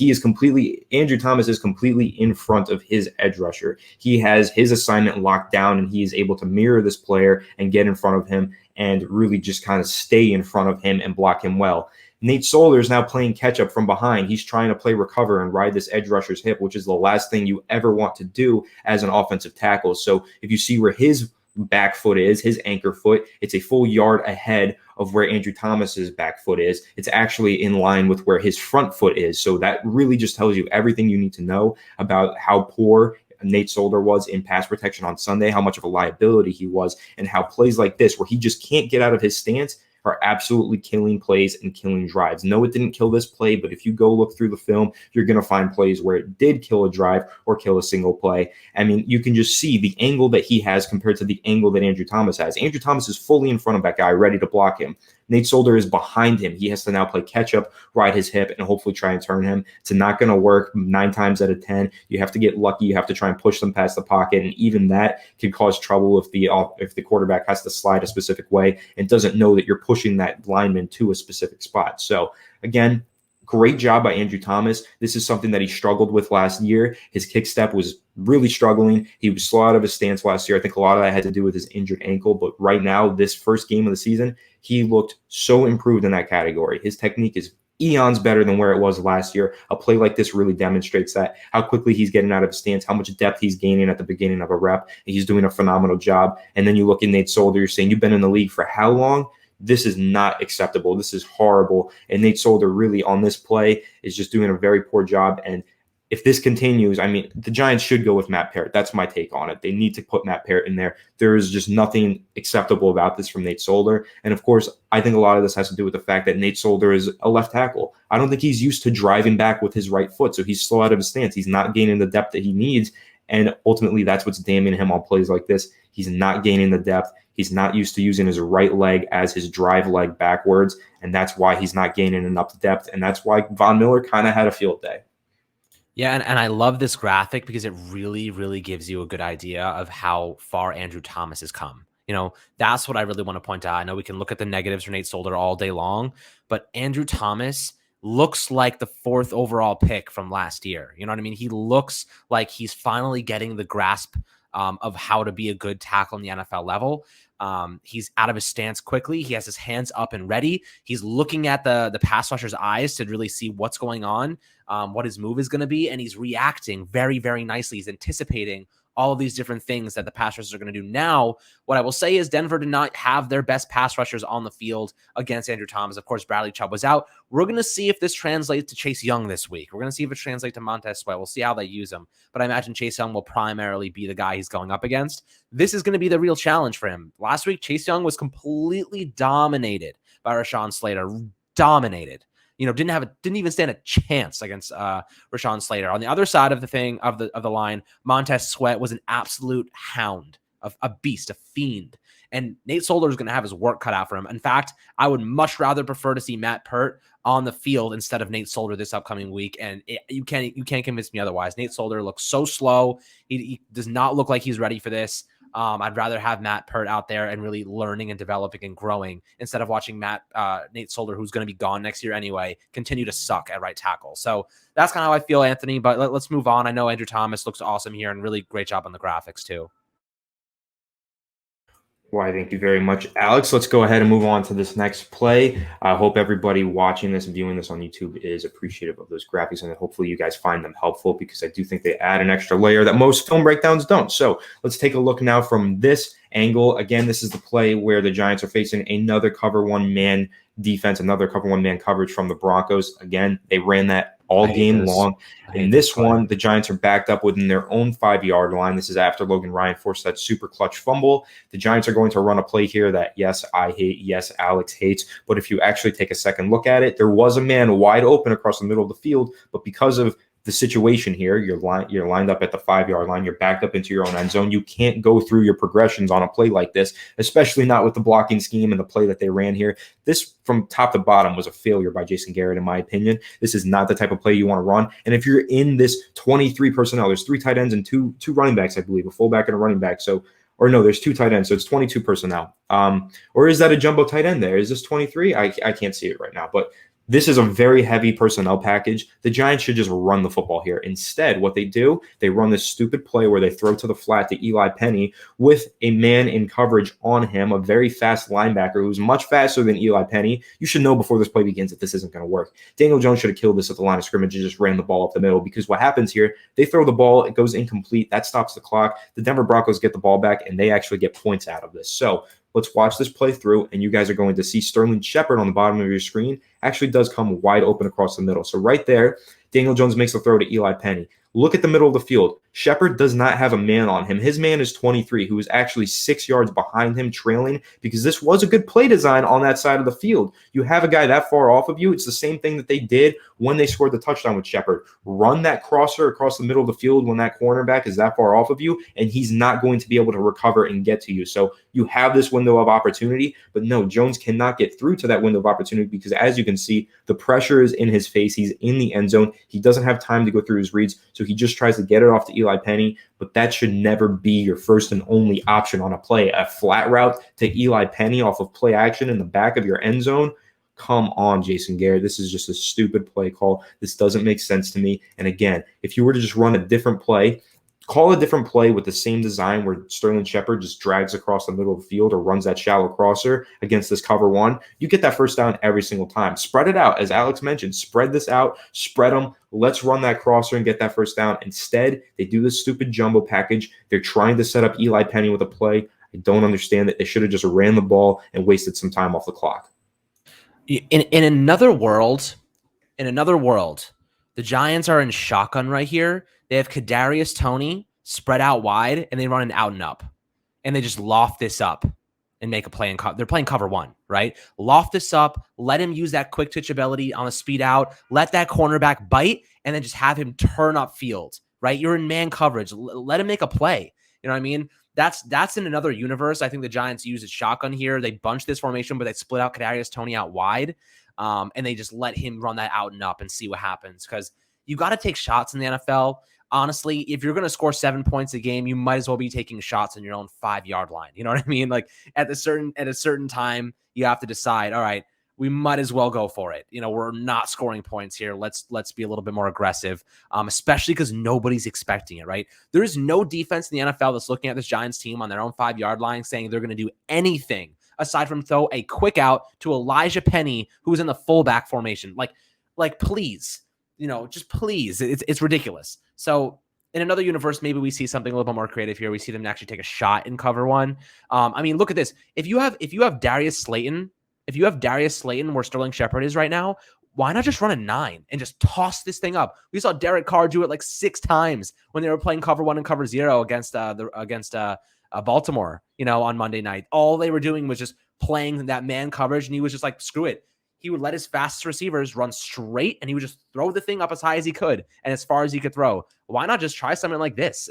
Andrew Thomas is completely in front of his edge rusher. He has his assignment locked down, and he is able to mirror this player and get in front of him and really just kind of stay in front of him and block him well. Nate Solder is now playing catch up from behind. He's trying to play recover and ride this edge rusher's hip, which is the last thing you ever want to do as an offensive tackle. So if you see where his back foot is, his anchor foot, it's a full yard ahead of where Andrew Thomas's back foot is. It's actually in line with where his front foot is. So that really just tells you everything you need to know about how poor Nate Solder was in pass protection on Sunday, how much of a liability he was, and how plays like this, where he just can't get out of his stance, are absolutely killing plays and killing drives. No, it didn't kill this play, but if you go look through the film, you're going to find plays where it did kill a drive or kill a single play. I mean, you can just see the angle that he has compared to the angle that Andrew Thomas has. Andrew Thomas is fully in front of that guy, ready to block him. Nate Solder is behind him. He has to now play catch up, ride his hip, and hopefully try and turn him. It's not going to work 9 times out of 10. You have to get lucky. You have to try and push them past the pocket, and even that can cause trouble if the quarterback has to slide a specific way and doesn't know that you're pushing that lineman to a specific spot. So again, great job by Andrew Thomas. This is something that he struggled with last year. His kick step was really struggling. He was slow out of his stance last year. I think a lot of that had to do with his injured ankle. But right now, this first game of the season, he looked so improved in that category. His technique is eons better than where it was last year. A play like this really demonstrates that, how quickly he's getting out of his stance, how much depth he's gaining at the beginning of a rep. He's doing a phenomenal job. And then you look at Nate Solder, you're saying, you've been in the league for how long? This is not acceptable. This is horrible. And Nate Solder really on this play is just doing a very poor job. And if this continues, I mean, the Giants should go with Matt Parrott. That's my take on it. They need to put Matt Parrott in there. There is just nothing acceptable about this from Nate Solder. And of course, I think a lot of this has to do with the fact that Nate Solder is a left tackle. I don't think he's used to driving back with his right foot, so he's slow out of his stance. He's not gaining the depth that he needs, and ultimately that's what's damning him on plays like this. He's not gaining the depth. He's not used to using his right leg as his drive leg backwards, and that's why he's not gaining enough depth, and that's why Von Miller kind of had a field day. Yeah, and I love this graphic because it really, really gives you a good idea of how far Andrew Thomas has come. That's what I really want to point out. I know we can look at the negatives for Nate Solder all day long, but Andrew Thomas looks like the 4th overall pick from last year. You know what I mean? He looks like he's finally getting the grasp of how to be a good tackle in the NFL level. He's out of his stance quickly. He has his hands up and ready. He's looking at the pass rusher's eyes to really see what's going on, what his move is going to be, and he's reacting very, very nicely. He's anticipating all of these different things that the pass rushers are going to do. Now, what I will say is Denver did not have their best pass rushers on the field against Andrew Thomas. Of course, Bradley Chubb was out. We're going to see if this translates to Chase Young this week. We're going to see if it translates to Montez Sweat. We'll see how they use him. But I imagine Chase Young will primarily be the guy he's going up against. This is going to be the real challenge for him. Last week, Chase Young was completely dominated by Rashawn Slater. Dominated. Didn't even stand a chance against Rashawn Slater. On the other side of the line, Montez Sweat was an absolute hound, a beast, a fiend. And Nate Solder is going to have his work cut out for him. In fact, I would much rather prefer to see Matt Peart on the field instead of Nate Solder this upcoming week. And you can't convince me otherwise. Nate Solder looks so slow. He does not look like he's ready for this. I'd rather have Matt Peart out there and really learning and developing and growing instead of watching Nate Solder, who's going to be gone next year anyway, continue to suck at right tackle. So that's kind of how I feel, Anthony, but let's move on. I know Andrew Thomas looks awesome here and really great job on the graphics too. Why, thank you very much, Alex. Let's go ahead and move on to this next play. I hope everybody watching this and viewing this on YouTube is appreciative of those graphics, and hopefully you guys find them helpful because I do think they add an extra layer that most film breakdowns don't. So let's take a look now from this angle. Again, this is the play where the Giants are facing another cover one man defense, another cover one man coverage from the Broncos. Again, they ran that all game long. In this one, the Giants are backed up within their own 5-yard line. This is after Logan Ryan forced that super clutch fumble. The Giants are going to run a play here that, yes, I hate, yes, Alex hates. But if you actually take a second look at it, there was a man wide open across the middle of the field. But because of the situation here, you're lined up at the 5-yard line, you're backed up into your own end zone. You can't go through your progressions on a play like this, especially not with the blocking scheme and the play that they ran here. This, from top to bottom, was a failure by Jason Garrett, in my opinion. This is not the type of play you want to run. And if you're in this 23 personnel, there's 3 tight ends and two running backs, I believe, a fullback and a running back. Or no, there's 2 tight ends, so it's 22 personnel. Or is that a jumbo tight end there? Is this 23? I can't see it right now, but this is a very heavy personnel package. The Giants should just run the football here. Instead, what they do, they run this stupid play where they throw to the flat to Eli Penny with a man in coverage on him, a very fast linebacker who's much faster than Eli Penny. You should know before this play begins that this isn't going to work. Daniel Jones should have killed this at the line of scrimmage and just ran the ball up the middle, because what happens here, they throw the ball, it goes incomplete. That stops the clock. The Denver Broncos get the ball back, and they actually get points out of this. So let's watch this play through, and you guys are going to see Sterling Shepard on the bottom of your screen actually does come wide open across the middle. So right there, Daniel Jones makes the throw to Eli Penny. Look at the middle of the field. Shepard does not have a man on him. His man is 23, who is actually 6 yards behind him, trailing, because this was a good play design on that side of the field. You have a guy that far off of you. It's the same thing that they did when they scored the touchdown with Shepard. Run that crosser across the middle of the field when that cornerback is that far off of you, and he's not going to be able to recover and get to you. So you have this window of opportunity, but no, Jones cannot get through to that window of opportunity because, as you can see, the pressure is in his face. He's in the end zone. He doesn't have time to go through his reads, so he just tries to get it off to Eli Penny, but that should never be your first and only option on a play. A flat route to Eli Penny off of play action in the back of your end zone. Come on, Jason Garrett. This is just a stupid play call. This doesn't make sense to me. And again, if you were to just run a different play, call a different play with the same design where Sterling Shepard just drags across the middle of the field or runs that shallow crosser against this cover one, you get that first down every single time. Spread it out. As Alex mentioned, spread this out, spread them. Let's run that crosser and get that first down. Instead, they do this stupid jumbo package. They're trying to set up Eli Penny with a play. I don't understand it. They should have just ran the ball and wasted some time off the clock. In another world, the Giants are in shotgun right here. They have Kadarius Toney spread out wide, and they run an out and up, and they just loft this up and make a play. They're playing cover one, right? Loft this up, let him use that quick twitch ability on a speed out, let that cornerback bite, and then just have him turn up field, right? You're in man coverage. Let him make a play. You know what I mean? That's in another universe. I think the Giants use a shotgun here. They bunch this formation, but they split out Kadarius Toney out wide, and they just let him run that out and up and see what happens. Because you got to take shots in the NFL. Honestly, if you're going to score 7 points a game, you might as well be taking shots on your own 5-yard line. You know what I mean? Like at a certain time, you have to decide, all right, we might as well go for it. You know, we're not scoring points here. Let's be a little bit more aggressive, especially because nobody's expecting it, right? There is no defense in the NFL that's looking at this Giants team on their own 5-yard line saying they're going to do anything aside from throw a quick out to Elijah Penny, who's in the fullback formation. Like please, you know, just please. It's ridiculous. So in another universe, maybe we see something a little bit more creative here. We see them actually take a shot in cover one. I mean, look at this. If you have Darius Slayton, where Sterling Shepard is right now, why not just run a 9 and just toss this thing up? We saw Derek Carr do it like 6 times when they were playing cover 1 and cover 0 against Baltimore, you know, on Monday night. All they were doing was just playing that man coverage, and he was just like, screw it. He would let his fastest receivers run straight, and he would just throw the thing up as high as he could and as far as he could throw. Why not just try something like this?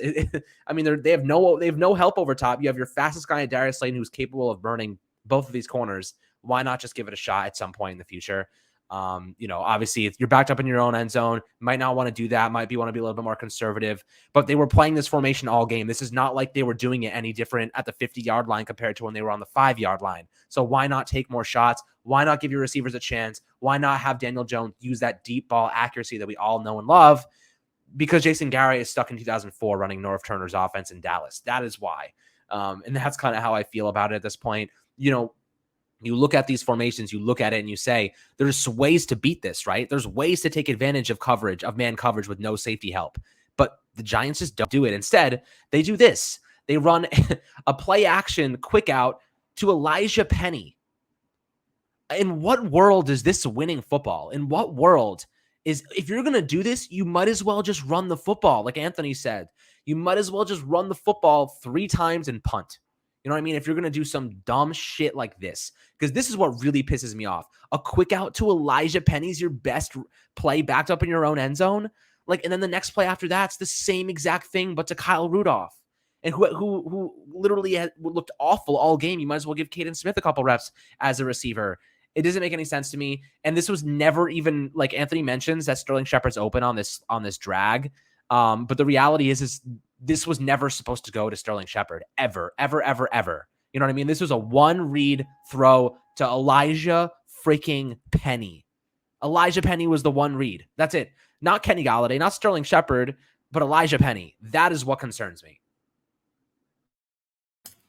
I mean, they have no help over top. You have your fastest guy, Darius Slayton, who's capable of burning both of these corners. Why not just give it a shot at some point in the future? You know, obviously, if you're backed up in your own end zone, might not want to do that. Want to be a little bit more conservative. But they were playing this formation all game. This is not like they were doing it any different at the 50-yard line compared to when they were on the 5-yard line. So why not take more shots? Why not give your receivers a chance? Why not have Daniel Jones use that deep ball accuracy that we all know and love? Because Jason Garrett is stuck in 2004 running Norv Turner's offense in Dallas. That is why. And that's kind of how I feel about it at this point. You know, you look at these formations, you look at it and you say, there's ways to beat this, right? There's ways to take advantage of coverage, of man coverage with no safety help. But the Giants just don't do it. Instead, they do this. They run a play action quick out to Elijah Penny. In what world is this winning football? In what world if you're going to do this, you might as well just run the football. Like Anthony said, you might as well just run the football 3 times and punt. You know what I mean? If you're going to do some dumb shit like this, because this is what really pisses me off. A quick out to Elijah Penny's your best play backed up in your own end zone. And then the next play after that's the same exact thing, but to Kyle Rudolph, and who literally looked awful all game. You might as well give Caden Smith a couple reps as a receiver. It doesn't make any sense to me. And this was never even, like Anthony mentions, that Sterling Shepard's open on this drag. But the reality is this was never supposed to go to Sterling Shepard ever. You know what I mean? This was a 1-read throw to Elijah freaking Penny. Elijah Penny was the 1 read. That's it. Not Kenny Golladay, not Sterling Shepard, but Elijah Penny. That is what concerns me.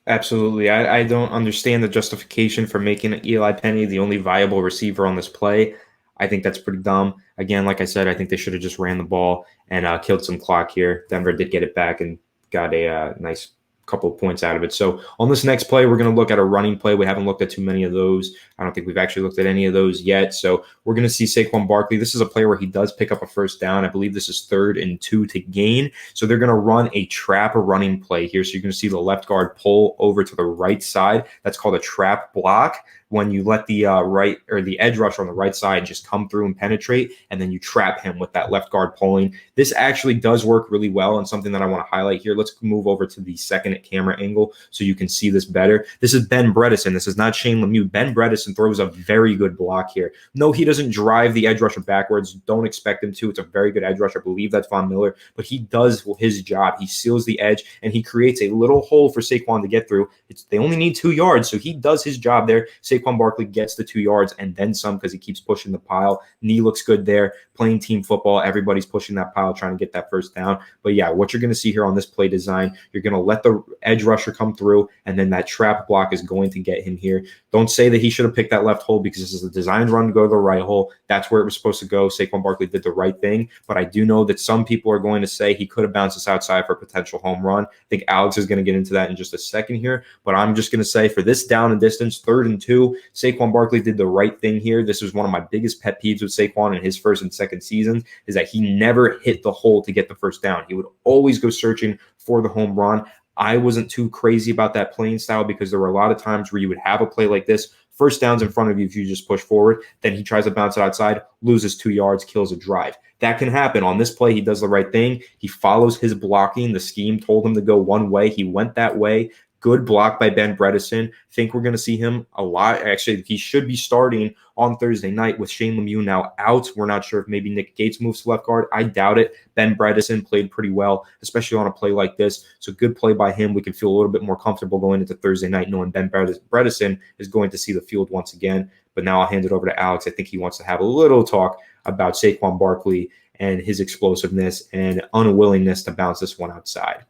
Absolutely. I don't understand the justification for making Eli Penny the only viable receiver on this play. I think that's pretty dumb. Again, like I said, I think they should have just ran the ball and killed some clock here. Denver did get it back and got a nice couple of points out of it. So on this next play, we're going to look at a running play. We haven't looked at too many of those. I don't think we've actually looked at any of those yet. So we're going to see Saquon Barkley. This is a play where he does pick up a first down. I believe this is 3rd and 2 to gain. So they're going to run a trap running play here. So you're going to see the left guard pull over to the right side. That's called a trap block. When you let the right or the edge rusher on the right side just come through and penetrate, and then you trap him with that left guard pulling. This actually does work really well, and something that I want to highlight here. Let's move over to the second camera angle so you can see this better. This is Ben Bredeson. This is not Shane Lemieux. Ben Bredeson throws a very good block here. No, he doesn't drive the edge rusher backwards. Don't expect him to. It's a very good edge rusher. I believe that's Von Miller, but he does his job. He seals the edge, and he creates a little hole for Saquon to get through. They only need 2 yards, so he does his job there. Saquon Barkley gets the 2 yards and then some because he keeps pushing the pile. Knee looks good there. Playing team football, everybody's pushing that pile, trying to get that first down. But yeah, what you're going to see here on this play design, you're going to let the edge rusher come through, and then that trap block is going to get him here. Don't say that he should have picked that left hole because this is a designed run to go to the right hole. That's where it was supposed to go. Saquon Barkley did the right thing, but I do know that some people are going to say he could have bounced this outside for a potential home run. I think Alex is going to get into that in just a second here, but I'm just going to say for this down and distance, 3rd and 2, Saquon Barkley did the right thing here. This was one of my biggest pet peeves with Saquon in his first and second seasons, is that he never hit the hole to get the first down. He would always go searching for the home run. I wasn't too crazy about that playing style because there were a lot of times where you would have a play like this, first down's in front of you if you just push forward, then he tries to bounce it outside, loses 2 yards, kills a drive. That can happen. On this play, he does the right thing. He follows his blocking. The scheme told him to go one way. He went that way. Good block by Ben Bredeson. Think we're going to see him a lot. Actually, he should be starting on Thursday night with Shane Lemieux now out. We're not sure if maybe Nick Gates moves to left guard. I doubt it. Ben Bredeson played pretty well, especially on a play like this. So good play by him. We can feel a little bit more comfortable going into Thursday night knowing Ben Bredeson is going to see the field once again. But now I'll hand it over to Alex. I think he wants to have a little talk about Saquon Barkley and his explosiveness and unwillingness to bounce this one outside.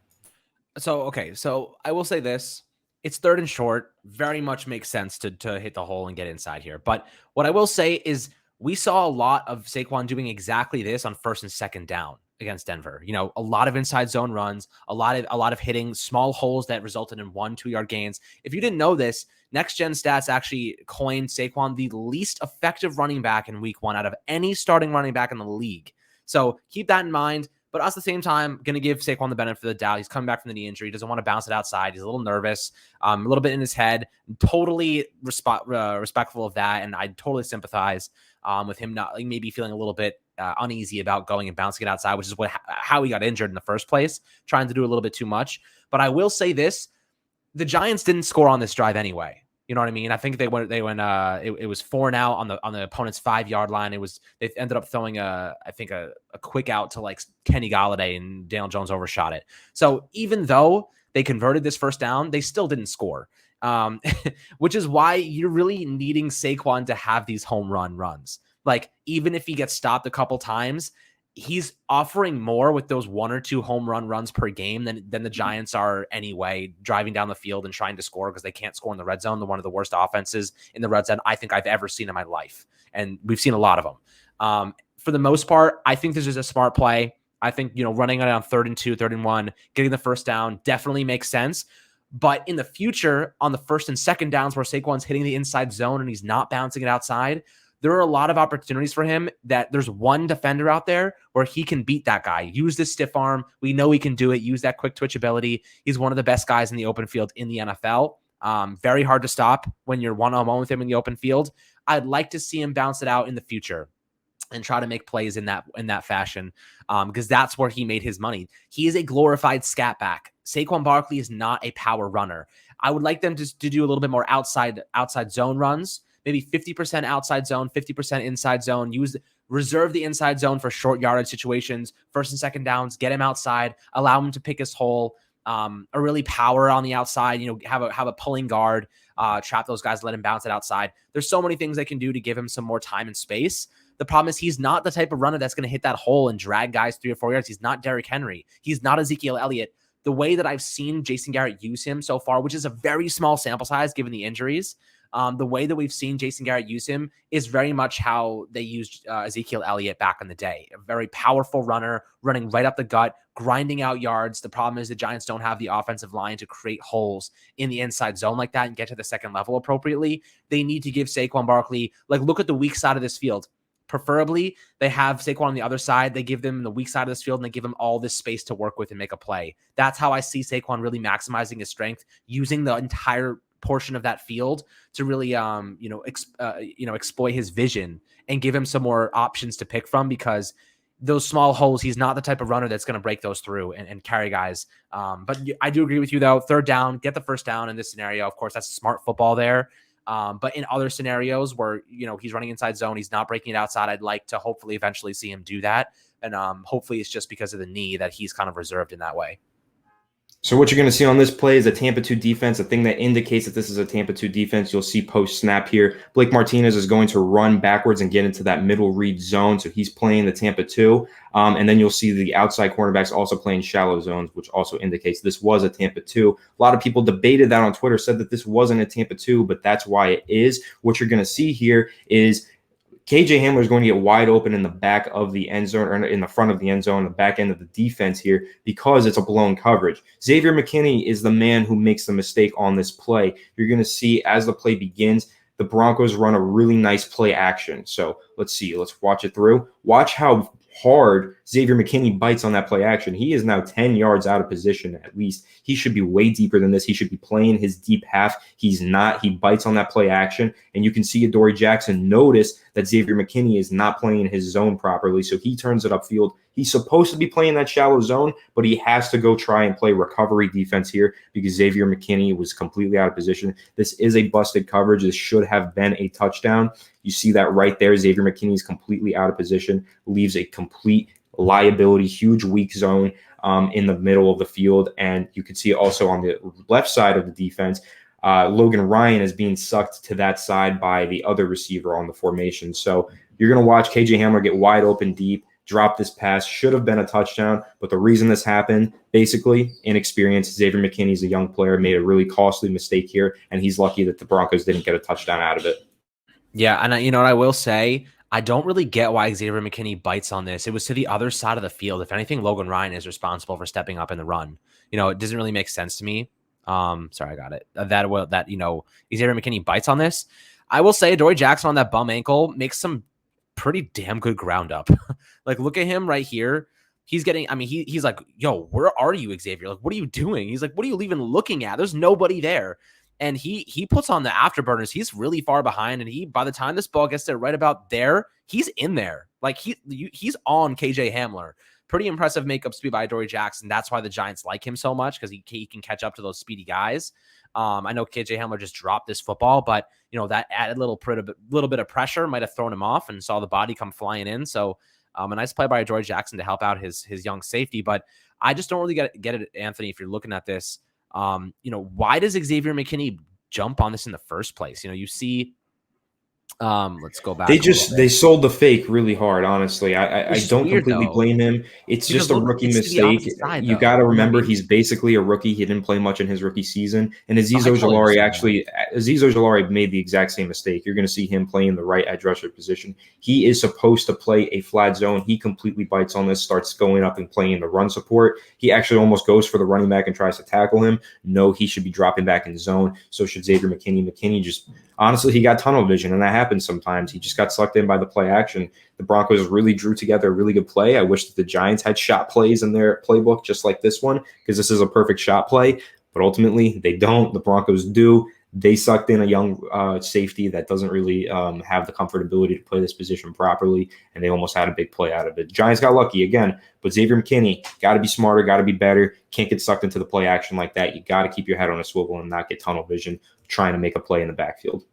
So I will say this. It's 3rd and short. Very much makes sense to hit the hole and get inside here. But what I will say is we saw a lot of Saquon doing exactly this on 1st and 2nd down against Denver. You know, a lot of inside zone runs, a lot of hitting small holes that resulted in 1-2 yard gains. If you didn't know this, Next Gen Stats actually coined Saquon the least effective running back in week 1 out of any starting running back in the league. So keep that in mind. But at the same time, going to give Saquon the benefit of the doubt. He's coming back from the knee injury. He doesn't want to bounce it outside. He's a little nervous, a little bit in his head. Totally respectful of that, and I totally sympathize with him not maybe feeling a little bit uneasy about going and bouncing it outside, which is how he got injured in the first place, trying to do a little bit too much. But I will say this: the Giants didn't score on this drive anyway. You know what I mean? I think it was 4 now on the opponent's 5-yard line. They ended up throwing a quick out to like Kenny Golladay, and Daniel Jones overshot it. So even though they converted this first down, they still didn't score. Which is why you're really needing Saquon to have these home run runs. Like, even if he gets stopped a couple times, he's offering more with those 1 or 2 home runs per game than the Giants are anyway, driving down the field and trying to score because they can't score in the red zone. They're one of the worst offenses in the red zone I think I've ever seen in my life. And we've seen a lot of them. For the most part, I think this is a smart play. I think, running it on 3rd and 2, 3rd and 1, getting the first down definitely makes sense. But in the future, on the 1st and 2nd downs where Saquon's hitting the inside zone and he's not bouncing it outside, there are a lot of opportunities for him that there's one defender out there where he can beat that guy. Use this stiff arm. We know he can do it. Use that quick twitch ability. He's one of the best guys in the open field in the NFL. Very hard to stop when you're one-on-one with him in the open field. I'd like to see him bounce it out in the future and try to make plays in that fashion, because that's where he made his money. He is a glorified scat back. Saquon Barkley is not a power runner. I would like them to do a little bit more outside zone runs, maybe 50% outside zone, 50% inside zone. Reserve the inside zone for short yardage situations, 1st and 2nd downs. Get him outside, allow him to pick his hole, or really power on the outside. Have a pulling guard, trap those guys, let him bounce it outside. There's so many things they can do to give him some more time and space. The problem is he's not the type of runner that's going to hit that hole and drag guys 3 or 4 yards. He's not Derrick Henry. He's not Ezekiel Elliott. The way that I've seen Jason Garrett use him so far, which is a very small sample size given the injuries, the way that we've seen Jason Garrett use him is very much how they used Ezekiel Elliott back in the day. A very powerful runner, running right up the gut, grinding out yards. The problem is the Giants don't have the offensive line to create holes in the inside zone like that and get to the second level appropriately. They need to give Saquon Barkley, look at the weak side of this field. Preferably, they have Saquon on the other side. They give them the weak side of this field, and they give him all this space to work with and make a play. That's how I see Saquon really maximizing his strength, using the entire portion of that field to really, exploit his vision and give him some more options to pick from, because those small holes, he's not the type of runner that's going to break those through and carry guys. But I do agree with you, though. 3rd down, get the first down in this scenario. Of course, that's smart football there. But in other scenarios where, he's running inside zone, he's not breaking it outside, I'd like to hopefully eventually see him do that. And hopefully it's just because of the knee that he's kind of reserved in that way. So what you're going to see on this play is a Tampa 2 defense. A thing that indicates that this is a Tampa 2 defense, you'll see post snap here. Blake Martinez is going to run backwards and get into that middle read zone. So he's playing the Tampa 2. And then you'll see the outside cornerbacks also playing shallow zones, which also indicates this was a Tampa 2. A lot of people debated that on Twitter, said that this wasn't a Tampa 2, but that's why it is. What you're going to see here is KJ Hamler is going to get wide open in the back of the end zone, or in the front of the end zone, the back end of the defense here, because it's a blown coverage. Xavier McKinney is the man who makes the mistake on this play. You're going to see as the play begins, the Broncos run a really nice play action. So let's see. Let's watch it through. Watch how hard Xavier McKinney bites on that play action. He is now 10 yards out of position at least. He should be way deeper than this. He should be playing his deep half. He's not. He bites on that play action. And you can see Adoree Jackson notice that Xavier McKinney is not playing his zone properly. So he turns it upfield. He's supposed to be playing that shallow zone, but he has to go try and play recovery defense here because Xavier McKinney was completely out of position. This is a busted coverage. This should have been a touchdown. You see that right there. Xavier McKinney is completely out of position, leaves a complete liability, huge weak zone in the middle of the field. And you can see also on the left side of the defense, Logan Ryan is being sucked to that side by the other receiver on the formation. So you're going to watch KJ Hamler get wide open deep, drop this pass, should have been a touchdown. But the reason this happened, basically, inexperience. Xavier McKinney's a young player, made a really costly mistake here, and he's lucky that the Broncos didn't get a touchdown out of it. Yeah, and you know what I will say? I don't really get why Xavier McKinney bites on this. It was to the other side of the field. If anything, Logan Ryan is responsible for stepping up in the run. You know, it doesn't really make sense to me. Sorry, I got it. That Xavier McKinney bites on this. I will say Adoree Jackson on that bum ankle makes some pretty damn good ground up. Like, look at him right here. He's getting, I mean, he's like, yo, where are you, Xavier? Like, what are you doing? He's like, what are you even looking at? There's nobody there. And he puts on the afterburners. He's really far behind. And by the time this ball gets to right about there, he's in there. Like he's on KJ Hamler. Pretty impressive makeup speed by Adoree Jackson. That's why the Giants like him so much, because he can catch up to those speedy guys. I know KJ Hamler just dropped this football, but you know that added little bit of pressure might have thrown him off and saw the body come flying in. So a nice play by Darius Jackson to help out his young safety. But I just don't really get it, Anthony, if you're looking at this. Why does Xavier McKinney jump on this in the first place? You know, you see, let's go back. They sold the fake really hard, honestly. I don't completely blame him. It's just a rookie mistake. You got to remember he's basically a rookie. He didn't play much in his rookie season. And Azeez Ojulari made the exact same mistake. You're going to see him playing the right edge rusher position. He is supposed to play a flat zone. He completely bites on this, starts going up and playing the run support. He actually almost goes for the running back and tries to tackle him. No, he should be dropping back in zone. So should Xavier McKinney. McKinney just, honestly, he got tunnel vision, and that happens sometimes. He just got sucked in by the play action. The Broncos really drew together a really good play. I wish that the Giants had shot plays in their playbook just like this one, because this is a perfect shot play. But ultimately, they don't. The Broncos do. They sucked in a young safety that doesn't really have the comfortability to play this position properly, and they almost had a big play out of it. Giants got lucky again, but Xavier McKinney got to be smarter, got to be better. Can't get sucked into the play action like that. You got to keep your head on a swivel and not get tunnel vision trying to make a play in the backfield.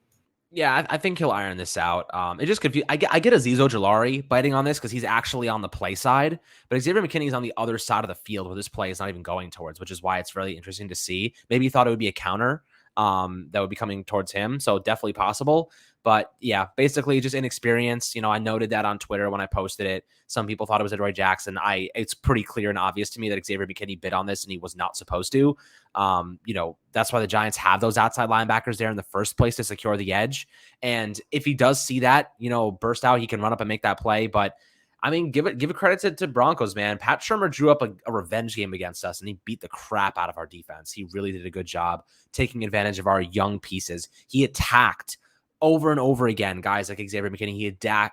Yeah, I think he'll iron this out. It just confused. I get Azeez Ojulari biting on this because he's actually on the play side, but Xavier McKinney is on the other side of the field where this play is not even going towards, which is why it's really interesting to see. Maybe he thought it would be a counter that would be coming towards him, so definitely possible. But yeah, basically just inexperience. You know, I noted that on Twitter when I posted it. Some people thought it was Adoree Jackson. It's pretty clear and obvious to me that Xavier McKinney bit on this and he was not supposed to. That's why the Giants have those outside linebackers there in the first place to secure the edge. And if he does see that, burst out, he can run up and make that play. But I mean, give it credit to Broncos, man. Pat Shurmur drew up a revenge game against us, and he beat the crap out of our defense. He really did a good job taking advantage of our young pieces. He attacked over and over again guys like Xavier McKinney.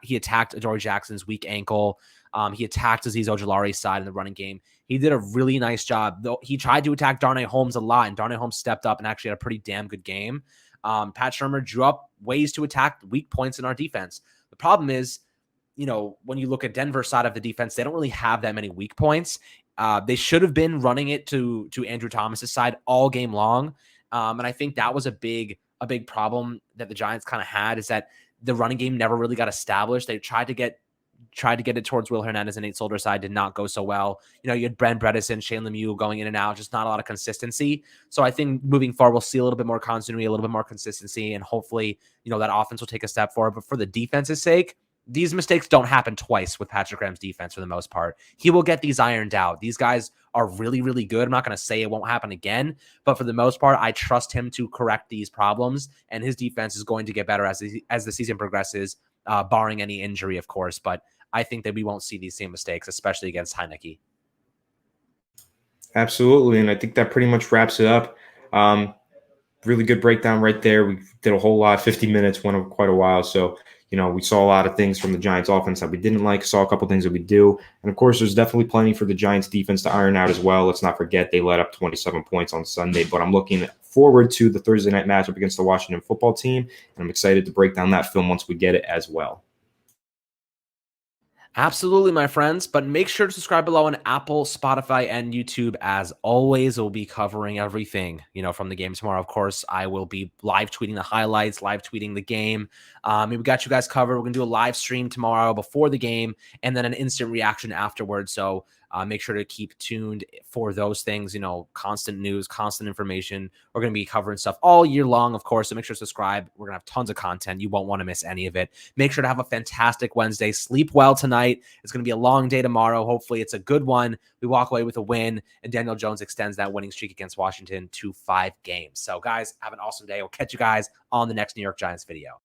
He attacked Adoree Jackson's weak ankle. He attacked Azeez Ojulari's side in the running game. He did a really nice job. Though he tried to attack Darnay Holmes a lot, and Darnay Holmes stepped up and actually had a pretty damn good game. Pat Shurmur drew up ways to attack weak points in our defense. The problem is, when you look at Denver's side of the defense, they don't really have that many weak points. They should have been running it to Andrew Thomas's side all game long. And I think that was a big problem that the Giants kind of had, is that the running game never really got established. They tried to get tried to get it towards Will Hernandez and Nate Solder's side, did not go so well. You had Brent Bredesen, Shane Lemieux going in and out, just not a lot of consistency. So I think moving forward, we'll see a little bit more continuity, a little bit more consistency, and hopefully, that offense will take a step forward. But for the defense's sake, these mistakes don't happen twice with Patrick Graham's defense for the most part. He will get these ironed out. These guys are really, really good. I'm not going to say it won't happen again, but for the most part, I trust him to correct these problems, and his defense is going to get better as the season progresses, barring any injury, of course. But I think that we won't see these same mistakes, especially against Heineke. Absolutely, and I think that pretty much wraps it up. Really good breakdown right there. We did a whole lot. 50 minutes went quite a while, so we saw a lot of things from the Giants offense that we didn't like, saw a couple things that we do. And of course, there's definitely plenty for the Giants defense to iron out as well. Let's not forget they let up 27 points on Sunday, but I'm looking forward to the Thursday night matchup against the Washington football team, and I'm excited to break down that film once we get it as well. Absolutely, my friends. But make sure to subscribe below on Apple, Spotify, and YouTube. As always, we'll be covering everything, from the game tomorrow. Of course, I will be live tweeting the highlights, live tweeting the game. We got you guys covered. We're going to do a live stream tomorrow before the game and then an instant reaction afterwards. So make sure to keep tuned for those things, constant news, constant information. We're going to be covering stuff all year long, of course. So make sure to subscribe. We're going to have tons of content. You won't want to miss any of it. Make sure to have a fantastic Wednesday. Sleep well tonight. It's going to be a long day tomorrow. Hopefully it's a good one. We walk away with a win, and Daniel Jones extends that winning streak against Washington to 5 games. So guys, have an awesome day. We'll catch you guys on the next New York Giants video.